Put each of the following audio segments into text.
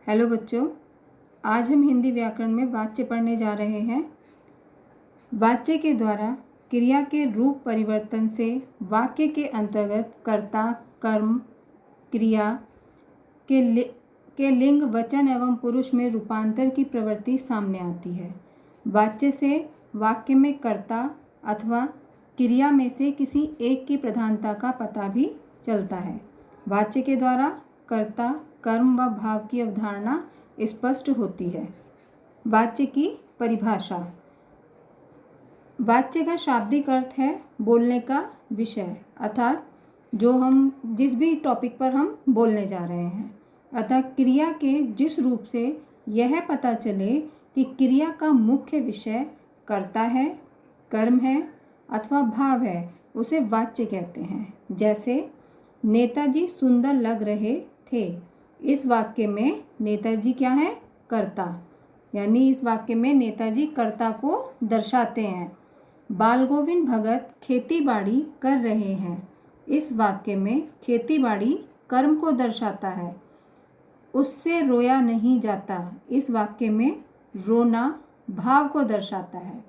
Hello बच्चों, आज हम हिंदी व्याकरण में वाच्य पढ़ने जा रहे हैं। वाच्य के द्वारा क्रिया के रूप परिवर्तन से वाक्य के अंतर्गत कर्ता, कर्म, क्रिया के लिंग, वचन एवं पुरुष में रूपांतर की प्रवृत्ति सामने आती है। वाच्य से वाक्य में कर्ता अथवा क्रिया में से किसी एक की प्रधानता का पता भी चलता है। वाच्य के द्वारा कर्ता, कर्म व भाव की अवधारणा स्पष्ट होती है। वाच्य की परिभाषा। वाच्य का शाब्दिक अर्थ है बोलने का विषय, अर्थात जो हम जिस भी टॉपिक पर हम बोलने जा रहे हैं। अतः क्रिया के जिस रूप से यह पता चले कि क्रिया का मुख्य विषय कर्ता है, कर्म है अथवा भाव है, उसे वाच्य कहते हैं। जैसे नेताजी सुंदर लग रहे थे। इस वाक्य में नेताजी क्या है? कर्ता, यानी इस वाक्य में नेताजी कर्ता को दर्शाते हैं। बाल गोविंद भगत खेती बाड़ी कर रहे हैं। इस वाक्य में खेती बाड़ी कर्म को दर्शाता है। उससे रोया नहीं जाता। इस वाक्य में रोना भाव को दर्शाता है।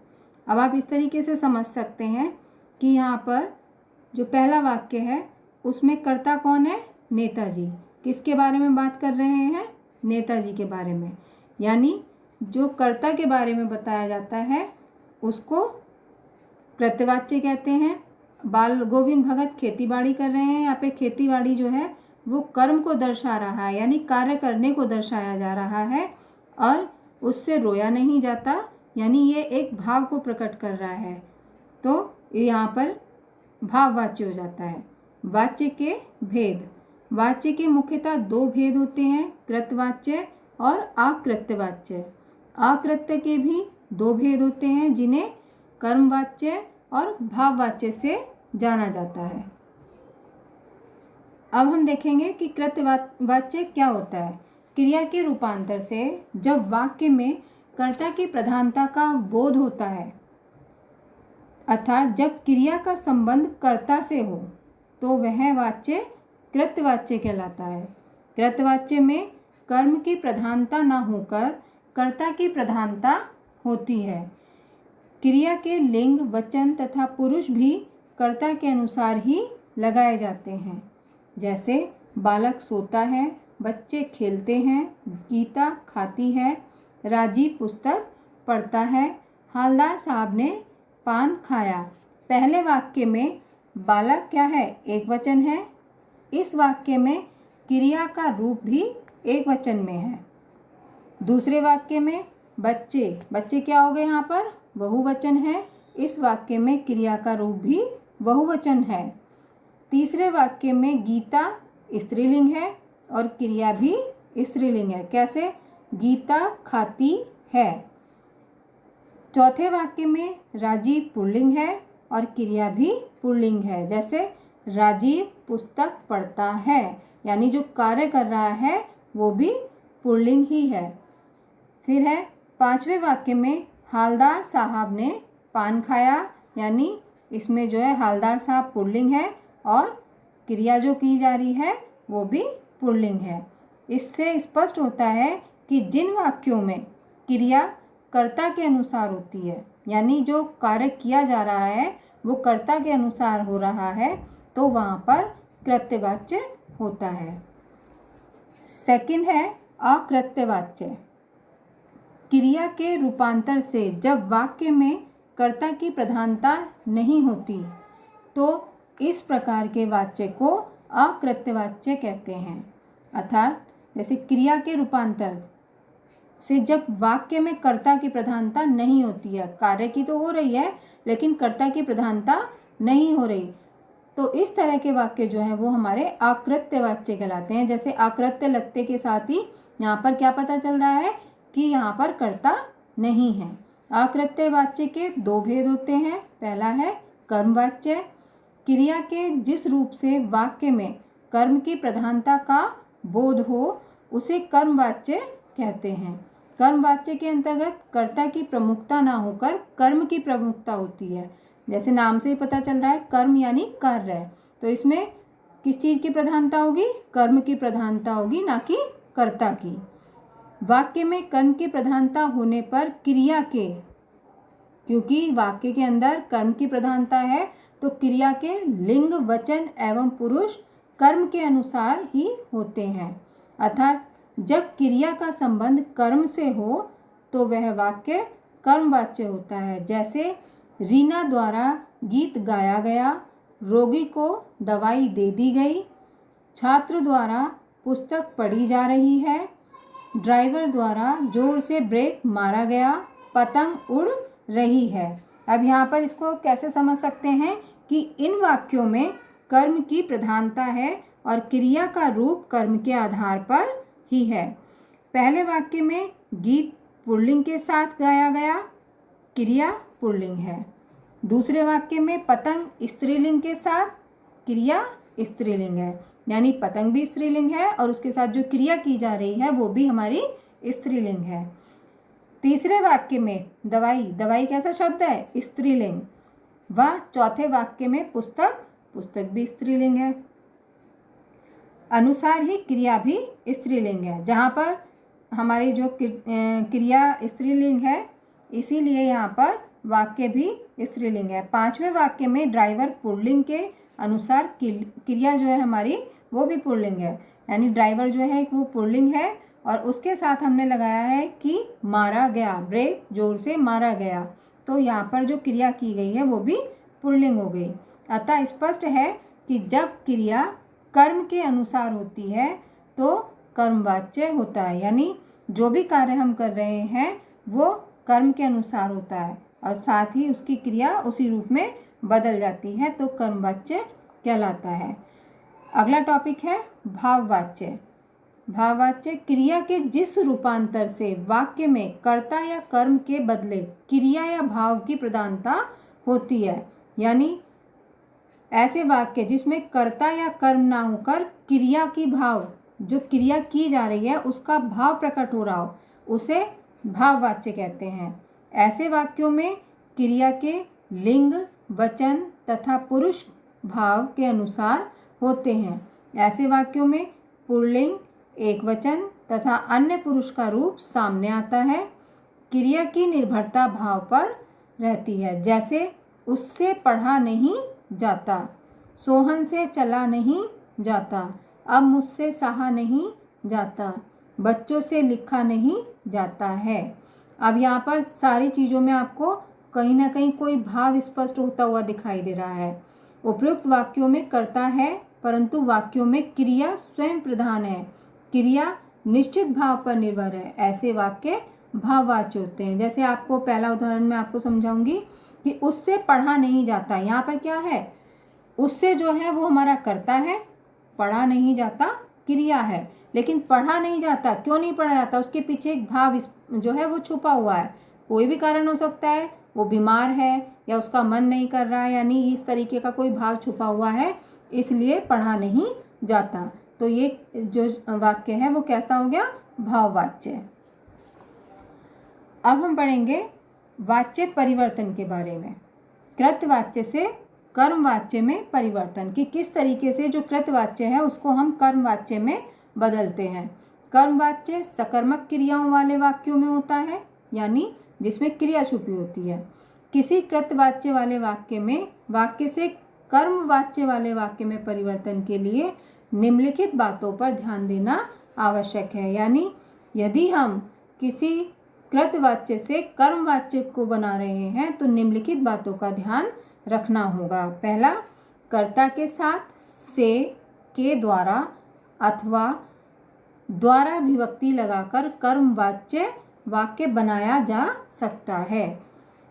अब आप इस तरीके से समझ सकते हैं कि यहाँ पर जो पहला वाक्य है उसमें कर्ता कौन है? नेताजी। किसके बारे में बात कर रहे हैं? नेताजी के बारे में। यानी जो कर्ता के बारे में बताया जाता है उसको कृत्यवाच्य कहते हैं। बाल गोविंद भगत खेतीबाड़ी कर रहे हैं। यहाँ पे खेतीबाड़ी जो है वो कर्म को दर्शा रहा है, यानी कार्य करने को दर्शाया जा रहा है। और उससे रोया नहीं जाता, यानी ये एक भाव को प्रकट कर रहा है, तो यहाँ पर भाववाच्य हो जाता है। वाच्य के भेद। वाच्य के मुख्यतः दो भेद होते हैं, कृतवाच्य और आकृत्यवाच्य। आकृत्य के भी दो भेद होते हैं, जिन्हें कर्मवाच्य और भाववाच्य से जाना जाता है। अब हम देखेंगे कि कृत्यवाच्य क्या होता है। क्रिया के रूपांतर से जब वाक्य में कर्ता की प्रधानता का बोध होता है, अर्थात जब क्रिया का संबंध कर्ता से हो, तो वह वाच्य कृत्यवाच्य कहलाता है। कृत्यवाच्य में कर्म की प्रधानता न होकर कर्ता की प्रधानता होती है। क्रिया के लिंग, वचन तथा पुरुष भी कर्ता के अनुसार ही लगाए जाते हैं। जैसे बालक सोता है, बच्चे खेलते हैं, गीता खाती है, राजीव पुस्तक पढ़ता है, हालदार साहब ने पान खाया। पहले वाक्य में बालक क्या है? एक वचन है। इस वाक्य में क्रिया का रूप भी एक वचन में है। दूसरे वाक्य में बच्चे क्या हो गए? यहाँ पर बहुवचन है। इस वाक्य में क्रिया का रूप भी बहुवचन है। तीसरे वाक्य में गीता स्त्रीलिंग है और क्रिया भी स्त्रीलिंग है। कैसे? गीता खाती है। चौथे वाक्य में राजीव पुल्लिंग है और क्रिया भी पुल्लिंग है। जैसे राजीव पुस्तक पढ़ता है, यानी जो कार्य कर रहा है वो भी पुल्लिंग ही है। फिर है पांचवें वाक्य में हालदार साहब ने पान खाया, यानी इसमें जो है हालदार साहब पुल्लिंग है और क्रिया जो की जा रही है वो भी पुल्लिंग है। इससे स्पष्ट होता है कि जिन वाक्यों में क्रिया कर्ता के अनुसार होती है, यानी जो कार्य किया जा रहा है वो कर्ता के अनुसार हो रहा है, तो वहाँ पर कृत्यवाच्य होता है। सेकंड है अकृत्यवाच्य। क्रिया के रूपांतर से जब वाक्य में कर्ता की प्रधानता नहीं होती, तो इस प्रकार के वाच्य को अकृत्यवाच्य कहते हैं। अर्थात जैसे क्रिया के रूपांतर से जब वाक्य में कर्ता की प्रधानता नहीं होती है, कार्य की तो हो रही है लेकिन कर्ता की प्रधानता नहीं हो रही, तो इस तरह के वाक्य जो हैं वो हमारे आकृत्यवाच्य कहलाते हैं। जैसे आकृत्य लगते के साथ ही यहाँ पर क्या पता चल रहा है कि यहाँ पर कर्ता नहीं है। आकृत्यवाच्य के दो भेद होते हैं। पहला है कर्मवाच्य। क्रिया के जिस रूप से वाक्य में कर्म की प्रधानता का बोध हो उसे कर्मवाच्य कहते हैं। कर्मवाच्य के अंतर्गत कर्ता की प्रमुखता ना होकर कर्म की प्रमुखता होती है। जैसे नाम से ही पता चल रहा है, कर्म यानी कार्य है, तो इसमें किस चीज़ की प्रधानता होगी? कर्म की प्रधानता होगी, ना कि कर्ता की। वाक्य में कर्म की प्रधानता होने पर क्रिया के, क्योंकि वाक्य के अंदर कर्म की प्रधानता है तो क्रिया के लिंग, वचन एवं पुरुष कर्म के अनुसार ही होते हैं। अर्थात जब क्रिया का संबंध कर्म से हो तो वह वाक्य कर्मवाच्य होता है। जैसे रीना द्वारा गीत गाया गया, रोगी को दवाई दे दी गई, छात्र द्वारा पुस्तक पढ़ी जा रही है, ड्राइवर द्वारा जोर से ब्रेक मारा गया, पतंग उड़ रही है। अब यहाँ पर इसको कैसे समझ सकते हैं कि इन वाक्यों में कर्म की प्रधानता है और क्रिया का रूप कर्म के आधार पर ही है। पहले वाक्य में गीत पुल्लिंग के साथ गाया गया, क्रिया पुल्लिंग है। दूसरे वाक्य में पतंग स्त्रीलिंग के साथ, क्रिया स्त्रीलिंग है, यानी पतंग भी स्त्रीलिंग है और उसके साथ जो क्रिया की जा रही है वो भी हमारी स्त्रीलिंग है। तीसरे वाक्य में दवाई, दवाई कैसा शब्द है? स्त्रीलिंग। वह चौथे वाक्य में पुस्तक, पुस्तक भी स्त्रीलिंग है। अनुसार ही क्रिया भी स्त्रीलिंग है। जहाँ पर हमारी जो क्रिया स्त्रीलिंग है इसीलिए यहाँ पर वाक्य भी स्त्रीलिंग है। पांचवें वाक्य में ड्राइवर पुल्लिंग के अनुसार क्रिया जो है हमारी वो भी पुल्लिंग है, यानी ड्राइवर जो है वो पुल्लिंग है और उसके साथ हमने लगाया है कि मारा गया, ब्रेक जोर से मारा गया, तो यहाँ पर जो क्रिया की गई है वो भी पुल्लिंग हो गई। अतः स्पष्ट है कि जब क्रिया कर्म के अनुसार होती है तो कर्मवाच्य होता है, यानी जो भी कार्य हम कर रहे हैं वो कर्म के अनुसार होता है और साथ ही उसकी क्रिया उसी रूप में बदल जाती है तो कर्मवाच्य कहलाता है। अगला टॉपिक है भाववाच्य। भाववाच्य क्रिया के जिस रूपांतर से वाक्य में कर्ता या कर्म के बदले क्रिया या भाव की प्रधानता होती है, यानी ऐसे वाक्य जिसमें कर्ता या कर्म ना होकर क्रिया की भाव, जो क्रिया की जा रही है उसका भाव प्रकट हो रहा हो, उसे भाववाच्य कहते हैं। ऐसे वाक्यों में क्रिया के लिंग, वचन तथा पुरुष भाव के अनुसार होते हैं। ऐसे वाक्यों में पुल्लिंग, एकवचन तथा अन्य पुरुष का रूप सामने आता है। क्रिया की निर्भरता भाव पर रहती है, जैसे उससे पढ़ा नहीं जाता, सोहन से चला नहीं जाता, अब मुझसे सहा नहीं जाता, बच्चों से लिखा नहीं जाता है। अब यहाँ पर सारी चीज़ों में आपको कहीं ना कहीं कोई भाव स्पष्ट होता हुआ दिखाई दे रहा है। उपयुक्त वाक्यों में कर्ता है परंतु वाक्यों में क्रिया स्वयं प्रधान है, क्रिया निश्चित भाव पर निर्भर है, ऐसे वाक्य भाववाच्य होते हैं। जैसे आपको पहला उदाहरण मैं आपको समझाऊंगी कि उससे पढ़ा नहीं जाता, यहाँ पर क्या है? उससे जो है वो हमारा कर्ता है, पढ़ा नहीं जाता क्रिया है, लेकिन पढ़ा नहीं जाता, क्यों नहीं पढ़ा जाता? उसके पीछे एक भाव जो है वो छुपा हुआ है। कोई भी कारण हो सकता है, वो बीमार है या उसका मन नहीं कर रहा है, यानी इस तरीके का कोई भाव छुपा हुआ है, इसलिए पढ़ा नहीं जाता। तो ये जो वाक्य है वो कैसा हो गया? भाववाच्य। अब हम पढ़ेंगे वाच्य परिवर्तन के बारे में। कृतवाच्य से कर्मवाच्य में परिवर्तन, कि किस तरीके से जो कृतवाच्य है उसको हम कर्मवाच्य में बदलते हैं। कर्मवाच्य सकर्मक क्रियाओं वाले वाक्यों में होता है, यानी जिसमें क्रिया छुपी होती है। किसी कृतवाच्य वाले वाक्य में वाक्य से कर्मवाच्य वाले वाक्य में परिवर्तन के लिए निम्नलिखित बातों पर ध्यान देना आवश्यक है। यानी यदि हम किसी कृतवाच्य से कर्मवाच्य को बना रहे हैं तो निम्नलिखित बातों का ध्यान रखना होगा। पहला, कर्ता के साथ से, के द्वारा अथवा द्वारा विभक्ति लगाकर कर्मवाच्य वाक्य बनाया जा सकता है।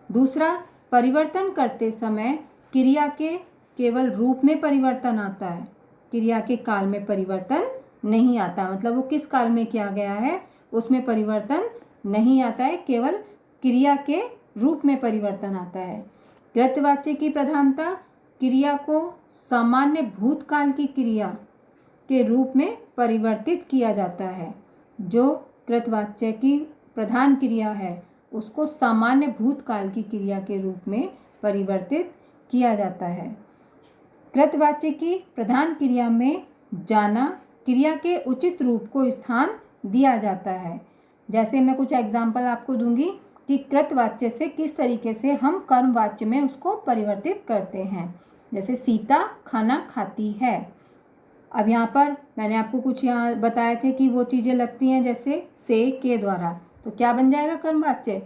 दूसरा, परिवर्तन करते समय क्रिया के केवल रूप में परिवर्तन आता है, क्रिया के काल में परिवर्तन नहीं आता, मतलब वो किस काल में किया गया है उसमें परिवर्तन नहीं आता है, केवल क्रिया के रूप में परिवर्तन आता है। कृतवाच्य की प्रधानता, क्रिया को सामान्य भूतकाल की क्रिया के रूप में परिवर्तित किया जाता है। जो कृतवाच्य की प्रधान क्रिया है उसको सामान्य भूतकाल की क्रिया के रूप में परिवर्तित किया जाता है। कृतवाच्य की प्रधान क्रिया में जाना क्रिया के उचित रूप को स्थान दिया जाता है। जैसे मैं कुछ एग्जाम्पल आपको दूंगी कि कृतवाच्य से किस तरीके से हम कर्मवाच्य में उसको परिवर्तित करते हैं। जैसे सीता खाना खाती है। अब यहाँ पर मैंने आपको कुछ यहाँ बताए थे कि वो चीज़ें लगती हैं जैसे से, के द्वारा, तो क्या बन जाएगा कर्मवाच्य?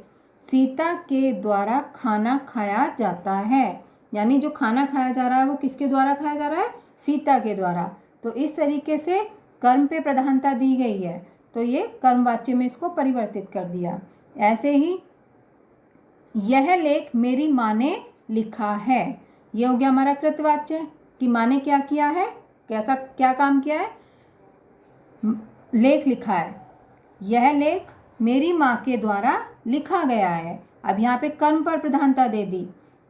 सीता के द्वारा खाना खाया जाता है। यानी जो खाना खाया जा रहा है वो किसके द्वारा खाया जा रहा है? सीता के द्वारा। तो इस तरीके से कर्म पे प्रधानता दी गई है, तो ये कर्मवाच्य में इसको परिवर्तित कर दिया। ऐसे ही यह लेख मेरी माँ ने लिखा है, ये हो गया हमारा कृतवाच्य कि माँ ने क्या किया है, कैसा क्या काम किया है, लेख लिखा है। यह लेख मेरी माँ के द्वारा लिखा गया है। अब यहाँ पे कर्म पर प्रधानता दे दी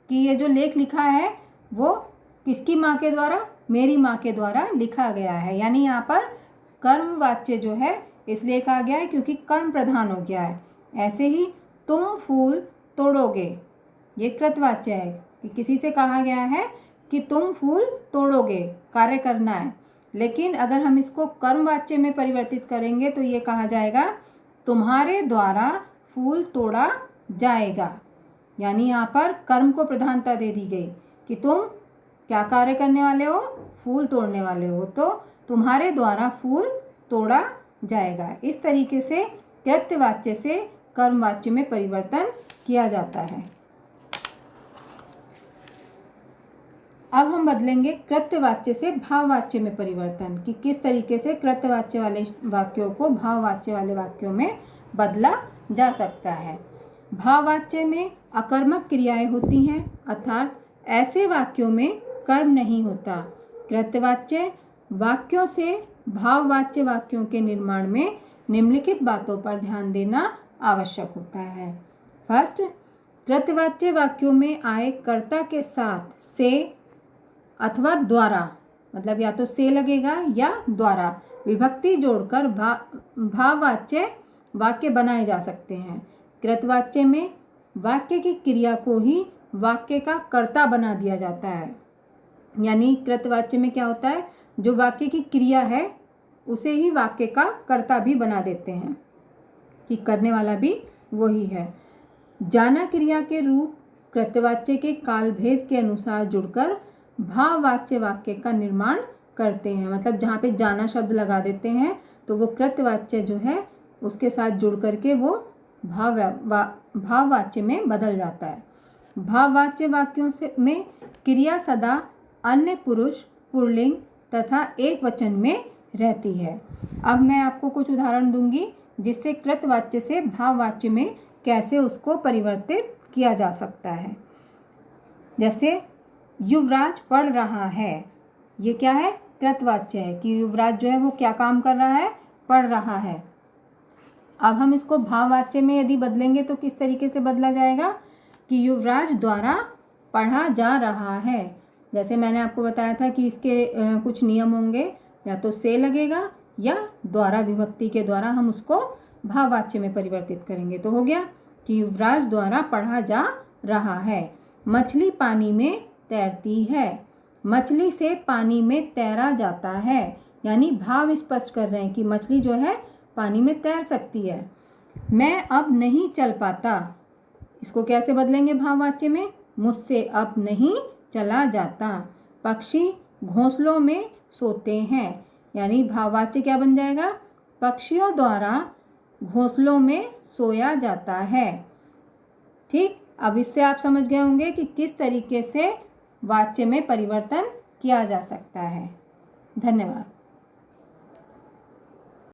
कि ये जो लेख लिखा है वो किसकी माँ के द्वारा? मेरी माँ के द्वारा लिखा गया है। यानी यहाँ पर कर्मवाच्य जो है इसलिए कहा गया है क्योंकि कर्म प्रधान हो गया है। ऐसे ही तुम फूल तोड़ोगे, ये कृतवाच्य है कि किसी से कहा गया है कि तुम फूल तोड़ोगे, कार्य करना है। लेकिन अगर हम इसको कर्मवाच्य में परिवर्तित करेंगे तो ये कहा जाएगा तुम्हारे द्वारा फूल तोड़ा जाएगा। यानी यहाँ पर कर्म को प्रधानता दे दी गई कि तुम क्या कार्य करने वाले हो? फूल तोड़ने वाले हो, तो तुम्हारे द्वारा फूल तोड़ा जाएगा। इस तरीके से कृत्यवाच्य से कर्मवाच्य में परिवर्तन किया जाता है। अब हम बदलेंगे कृत्यवाच्य से भाववाच्य में परिवर्तन कि किस तरीके से कृत्यवाच्य वाले वाक्यों को भाववाच्य वाले वाक्यों में बदला जा सकता है। भाववाच्य में अकर्मक क्रियाएं होती हैं, अर्थात ऐसे वाक्यों में कर्म नहीं होता। कृत्यवाच्य वाक्यों से भाववाच्य वाक्यों के निर्माण में निम्नलिखित बातों पर ध्यान देना आवश्यक होता है। फर्स्ट, कृत्यवाच्य वाक्यों में आए कर्ता के साथ से अथवा द्वारा, मतलब या तो से लगेगा या द्वारा, विभक्ति जोड़कर भाववाच्य वाक्य बनाए जा सकते हैं। कृतवाच्य में वाक्य की क्रिया को ही वाक्य का कर्ता बना दिया जाता है। यानी कृतवाच्य में क्या होता है, जो वाक्य की क्रिया है उसे ही वाक्य का कर्ता भी बना देते हैं कि करने वाला भी वही है। जाना क्रिया के रूप कृतवाच्य के कालभेद के अनुसार जुड़कर भाववाच्य वाक्य का निर्माण करते हैं। मतलब जहाँ पे जाना शब्द लगा देते हैं तो वो कृतवाच्य जो है उसके साथ जुड़ करके वो भाववाच्य में बदल जाता है। भाववाच्य वाक्यों से में क्रिया सदा अन्य पुरुष, पुल्लिंग तथा एक वचन में रहती है। अब मैं आपको कुछ उदाहरण दूंगी जिससे कृतवाच्य से भाववाच्य में कैसे उसको परिवर्तित किया जा सकता है। जैसे युवराज पढ़ रहा है, ये क्या है? कृतवाच्य है कि युवराज जो है वो क्या काम कर रहा है? पढ़ रहा है। अब हम इसको भाववाच्य में यदि बदलेंगे तो किस तरीके से बदला जाएगा कि युवराज द्वारा पढ़ा जा रहा है। जैसे मैंने आपको बताया था कि इसके कुछ नियम होंगे, या तो से लगेगा या द्वारा विभक्ति के द्वारा हम उसको भाववाच्य में परिवर्तित करेंगे। तो हो गया कि युवराज द्वारा पढ़ा जा रहा है। मछली पानी में तैरती है, मछली से पानी में तैरा जाता है। यानी भाव स्पष्ट कर रहे हैं कि मछली जो है पानी में तैर सकती है। मैं अब नहीं चल पाता, इसको कैसे बदलेंगे भाववाच्य में? मुझसे अब नहीं चला जाता। पक्षी घोंसलों में सोते हैं, यानी भाववाच्य क्या बन जाएगा? पक्षियों द्वारा घोंसलों में सोया जाता है। ठीक, अब इससे आप समझ गए होंगे कि किस तरीके से वाच्य में परिवर्तन किया जा सकता है। धन्यवाद।